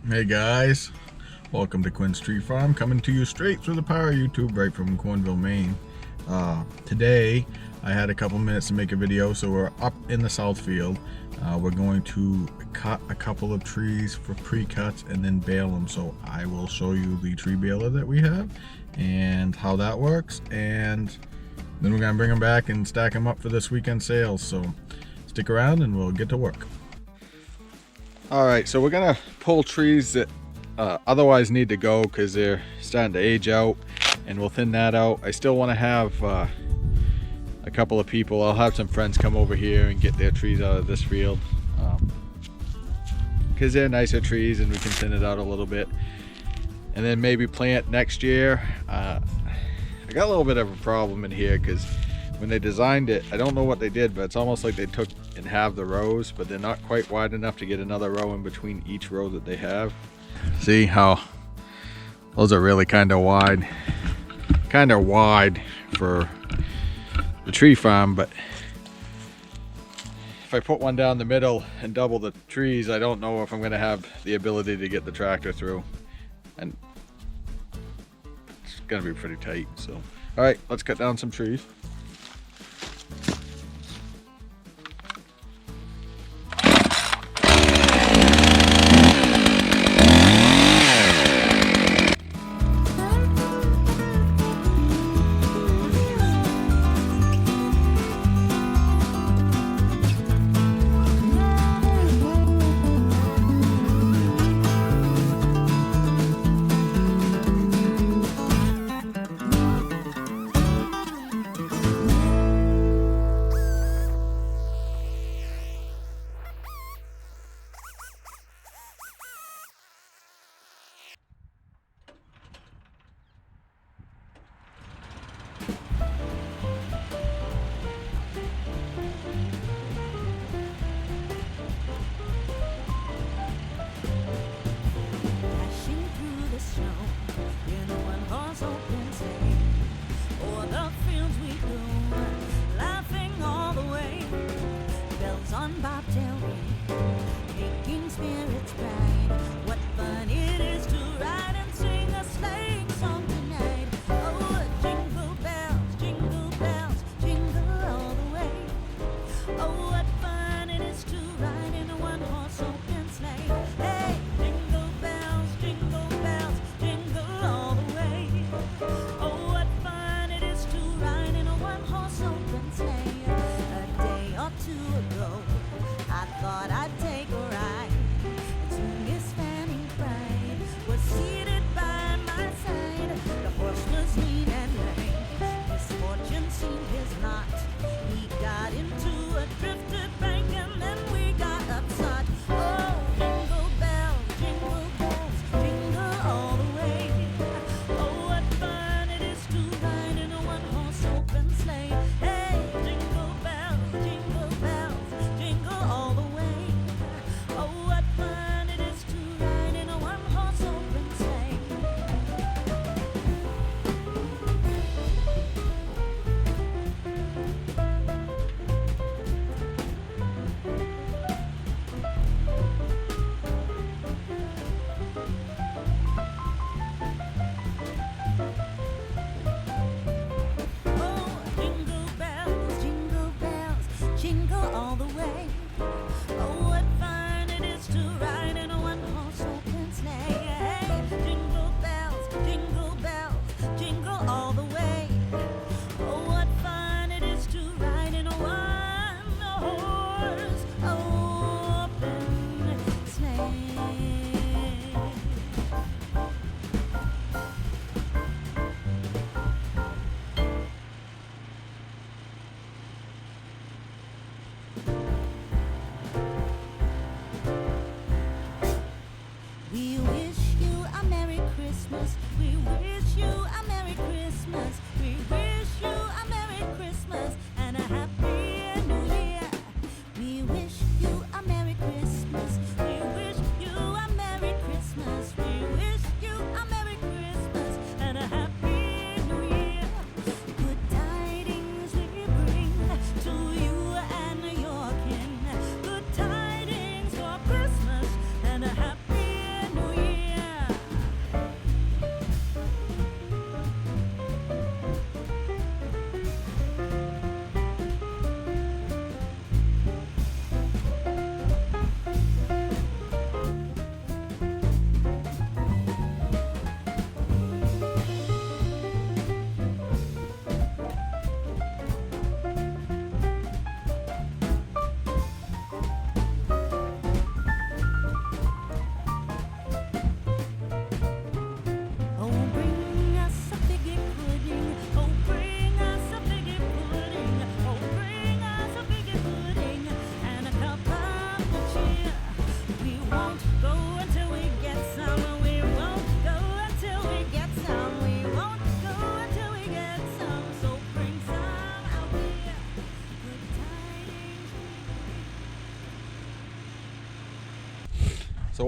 Hey guys, welcome to Quinn's Tree Farm, coming to you straight through the power of YouTube right from Cornville, Maine. Today I had a couple minutes to make a video, so we're up in the south field. We're going to cut a couple of trees for pre-cuts and then bale them. So I will show you the tree baler that we have and how that works, and then we're gonna bring them back and stack them up for this weekend sales. So stick around and we'll get to work. All right, so we're gonna pull trees that otherwise need to go because they're starting to age out, and we'll thin that out. I still want to have a couple of people. I'll have some friends come over here and get their trees out of this field because they're nicer trees and we can thin it out a little bit, and then maybe plant next year. I got a little bit of a problem in here because when they designed it, I don't know what they did, but it's almost like they took and halved the rows, but they're not quite wide enough to get another row in between each row that they have. See how those are really kind of wide for the tree farm, but if I put one down the middle and double the trees, I don't know if I'm going to have the ability to get the tractor through, and it's going to be pretty tight. So all right, let's cut down some trees. New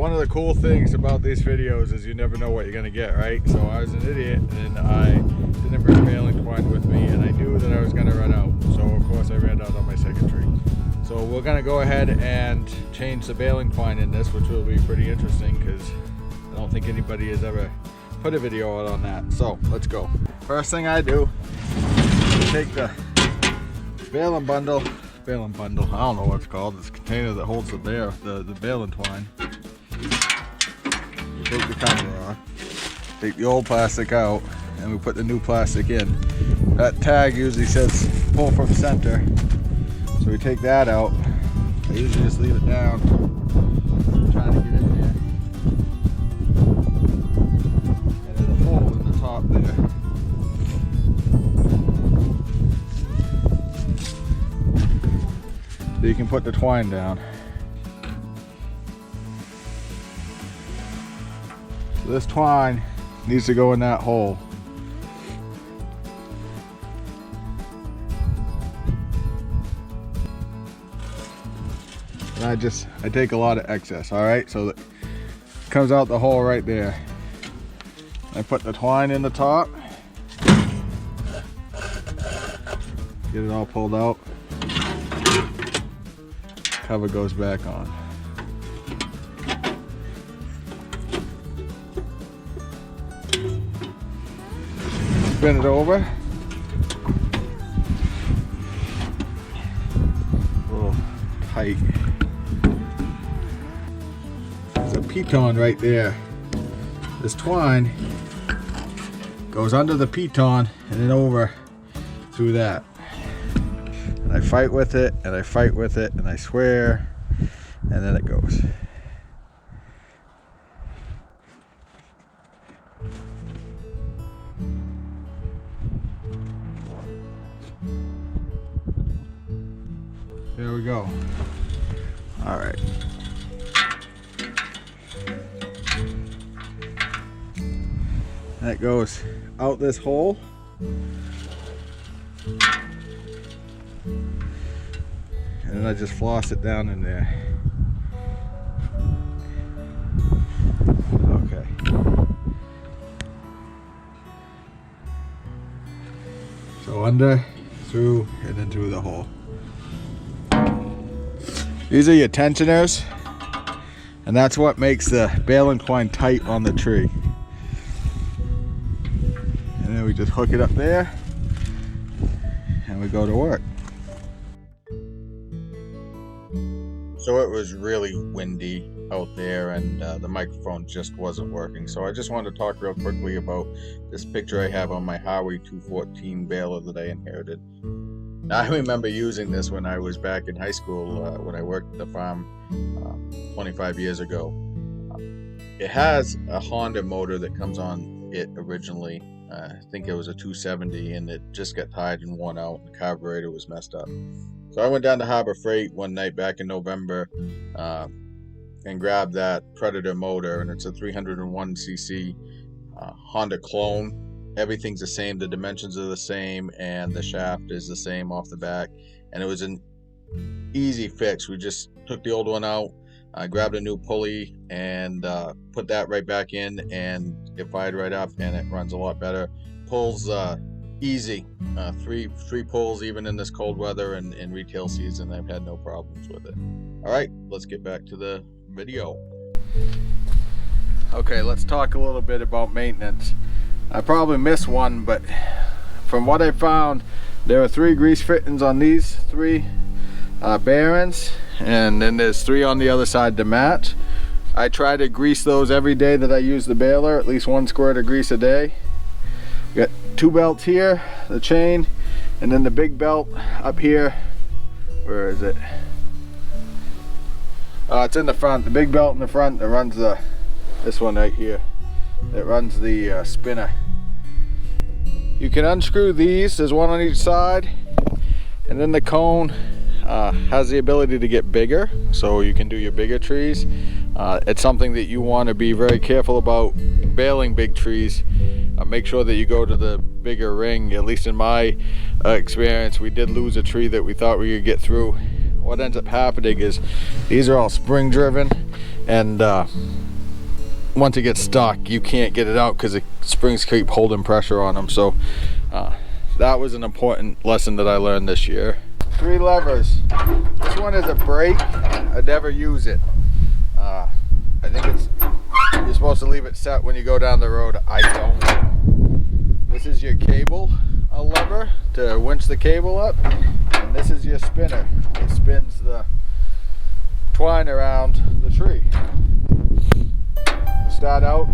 one of the cool things about these videos is you never know what you're gonna get, right? So I was an idiot and I didn't bring baling twine with me, and I knew that I was gonna run out. So of course I ran out on my second tree. So we're gonna go ahead and change the baling twine in this, which will be pretty interesting because I don't think anybody has ever put a video out on that. So let's go. First thing I do is take the baling bundle, I don't know what it's called, this container that holds the baling twine. We take the cover off, take the old plastic out, and we put the new plastic in. That tag usually says pull from center, so we take that out. I usually just leave it down, trying to get in there. And there's a hole in the top there. So you can put the twine down. So this twine needs to go in that hole. And I take a lot of excess, all right? So that comes out the hole right there. I put the twine in the top. Get it all pulled out. Cover goes back on. Spin it over. A little tight. There's a piton right there. This twine goes under the piton and then over through that. And I fight with it, and I fight with it, and I swear, and then it goes. There we go. All right. That goes out this hole. And then I just floss it down in there. Okay. So under, through, and then through the hole. These are your tensioners, and that's what makes the baling twine tight on the tree. And then we just hook it up there, and we go to work. So it was really windy out there, and the microphone just wasn't working. So I just wanted to talk real quickly about this picture I have on my Howey 214 baler that I inherited. Now, I remember using this when I was back in high school, when I worked at the farm 25 years ago. It has a Honda motor that comes on it originally. I think it was a 270, and it just got tired and worn out, and the carburetor was messed up. So I went down to Harbor Freight one night back in November and grabbed that Predator motor, and it's a 301cc Honda clone. Everything's the same, the dimensions are the same, and the shaft is the same off the back. And it was an easy fix. We just took the old one out, grabbed a new pulley, and put that right back in, and it fired right up, and it runs a lot better. Pulls easy, three pulls even in this cold weather, and in retail season I've had no problems with it. All right, let's get back to the video. Okay, let's talk a little bit about maintenance. I probably missed one, but from what I found, there are 3 grease fittings on these 3 bearings, and then there's 3 on the other side to match. I try to grease those every day that I use the baler, at least 1 squirt of grease a day. We got 2 belts here, the chain, and then the big belt up here. Where is it? It's in the front. The big belt in the front that runs this one right here. That runs the spinner. You can unscrew these. There's 1 on each side, and then the cone has the ability to get bigger, so you can do your bigger trees. It's something that you want to be very careful about baling big trees. Make sure that you go to the bigger ring. At least in my experience, we did lose a tree that we thought we could get through. What ends up happening is these are all spring driven, and once it gets stuck, you can't get it out because the springs keep holding pressure on them. So that was an important lesson that I learned this year. 3 levers. This one is a brake. I never use it. I think you're supposed to leave it set when you go down the road. I don't. This is your cable lever to winch the cable up, and this is your spinner. It spins the twine around the tree. Start out,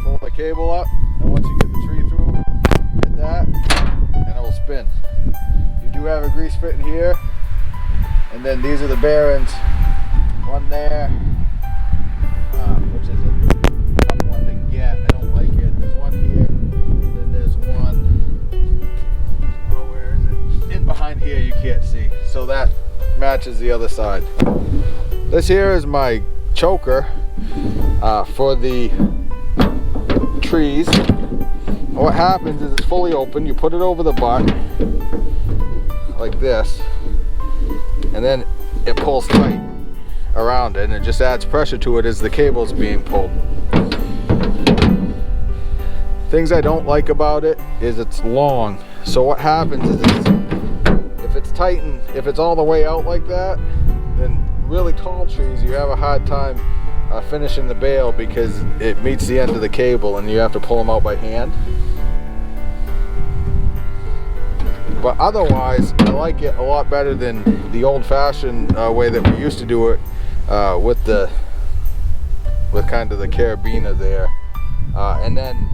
pull the cable up, and once you get the tree through, hit that, and it will spin. You do have a grease fit in here, and then these are the bearings. One there, which is a tough one to get. I don't like it. There's one here, and then there's one, oh, where is it? In behind here, you can't see. So that matches the other side. This here is my choker for the trees. What happens is it's fully open. You put it over the butt like this, and then it pulls tight around it, and it just adds pressure to it as the cable's being pulled. Things I don't like about it is it's long. So what happens is if it's tightened, if it's all the way out like that, then really tall trees, you have a hard time finishing the bale because it meets the end of the cable and you have to pull them out by hand. But otherwise, I like it a lot better than the old-fashioned way that we used to do it with kind of the carabiner there, and then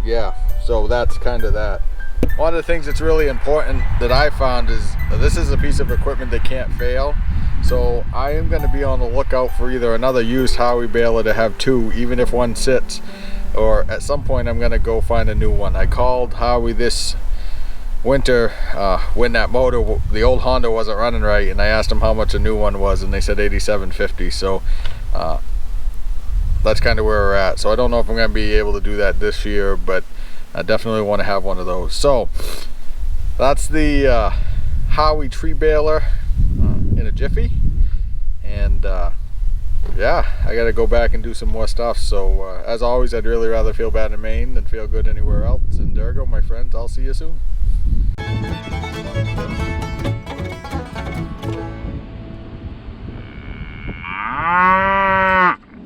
yeah, so that's kind of that. One of the things that's really important that I found is this is a piece of equipment that can't fail. So I am going to be on the lookout for either another used Howey baler to have 2, even if one sits, or at some point I'm going to go find a new one. I called Howey this winter when that motor, the old Honda, wasn't running right, and I asked them how much a new one was, and they said $87.50. So that's kind of where we're at. So I don't know if I'm going to be able to do that this year, but I definitely want to have one of those. So that's the Howey tree baler in a jiffy, and yeah, I got to go back and do some more stuff. So as always, I'd really rather feel bad in Maine than feel good anywhere else. And there you go, my friends. I'll see you soon.